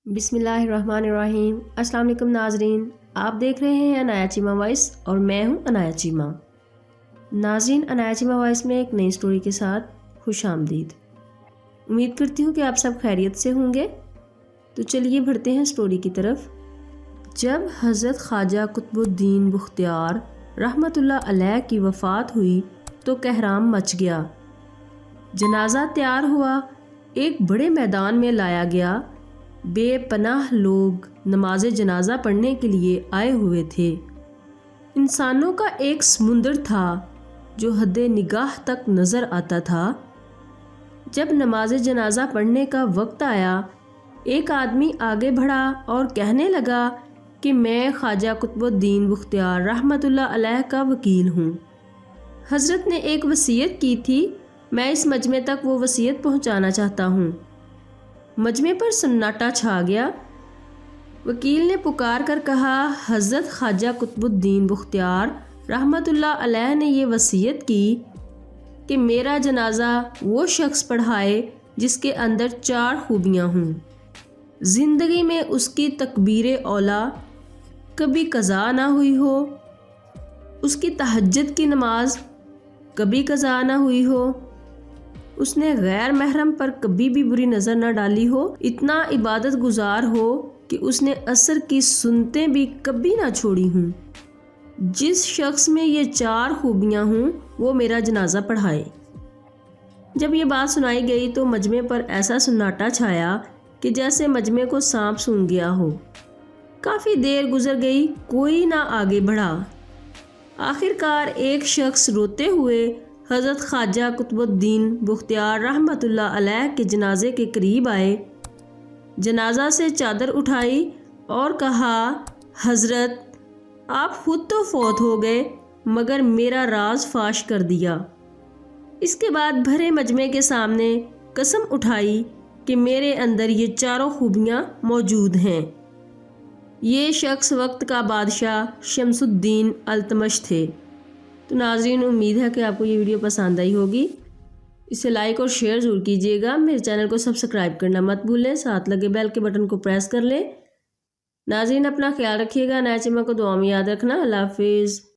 بسم اللہ الرحمن الرحیم۔ السلام علیکم ناظرین، آپ دیکھ رہے ہیں انایا چیما وائس اور میں ہوں انایا چیما۔ ناظرین، انایا چیما وائس میں ایک نئی سٹوری کے ساتھ خوش آمدید۔ امید کرتی ہوں کہ آپ سب خیریت سے ہوں گے۔ تو چلیے بڑھتے ہیں سٹوری کی طرف۔ جب حضرت خواجہ قطب الدین بختیار رحمۃ اللہ علیہ کی وفات ہوئی تو کہرام مچ گیا۔ جنازہ تیار ہوا، ایک بڑے میدان میں لایا گیا۔ بے پناہ لوگ نماز جنازہ پڑھنے کے لیے آئے ہوئے تھے۔ انسانوں کا ایک سمندر تھا جو حد نگاہ تک نظر آتا تھا۔ جب نماز جنازہ پڑھنے کا وقت آیا، ایک آدمی آگے بڑھا اور کہنے لگا کہ میں خواجہ قطب الدین بختیار رحمۃ اللہ علیہ کا وکیل ہوں۔ حضرت نے ایک وصیت کی تھی، میں اس مجمع تک وہ وصیت پہنچانا چاہتا ہوں۔ مجمع پر سناٹا چھا گیا۔ وکیل نے پکار کر کہا، حضرت خواجہ قطب الدین بختیار رحمۃ اللہ علیہ نے یہ وصیت کی کہ میرا جنازہ وہ شخص پڑھائے جس کے اندر 4 خوبیاں ہوں۔ زندگی میں اس کی تکبیر اولا کبھی قضا نہ ہوئی ہو، اس کی تہجد کی نماز کبھی قضا نہ ہوئی ہو، اس نے غیر محرم پر کبھی بھی بری نظر نہ ڈالی ہو، اتنا عبادت گزار ہو کہ اس نے عصر کی سنتیں بھی کبھی نہ چھوڑی ہوں۔ جس شخص میں یہ 4 خوبیاں ہوں وہ میرا جنازہ پڑھائے۔ جب یہ بات سنائی گئی تو مجمع پر ایسا سناٹا چھایا کہ جیسے مجمع کو سانپ سونگھ گیا ہو۔ کافی دیر گزر گئی، کوئی نہ آگے بڑھا۔ آخر کار ایک شخص روتے ہوئے حضرت خواجہ قطب الدین بختیار رحمۃ اللہ علیہ کے جنازے کے قریب آئے، جنازہ سے چادر اٹھائی اور کہا، حضرت آپ خود تو فوت ہو گئے مگر میرا راز فاش کر دیا۔ اس کے بعد بھرے مجمع کے سامنے قسم اٹھائی کہ میرے اندر یہ 4 خوبیاں موجود ہیں۔ یہ شخص وقت کا بادشاہ شمس الدین التمش تھے۔ تو ناظرین، امید ہے کہ آپ کو یہ ویڈیو پسند آئی ہوگی۔ اسے لائک اور شیئر ضرور کیجیے گا۔ میرے چینل کو سبسکرائب کرنا مت بھولیں، ساتھ لگے بیل کے بٹن کو پریس کر لیں۔ ناظرین، اپنا خیال رکھیے گا، انایا چیما کو دعا میں یاد رکھنا۔ اللہ حافظ۔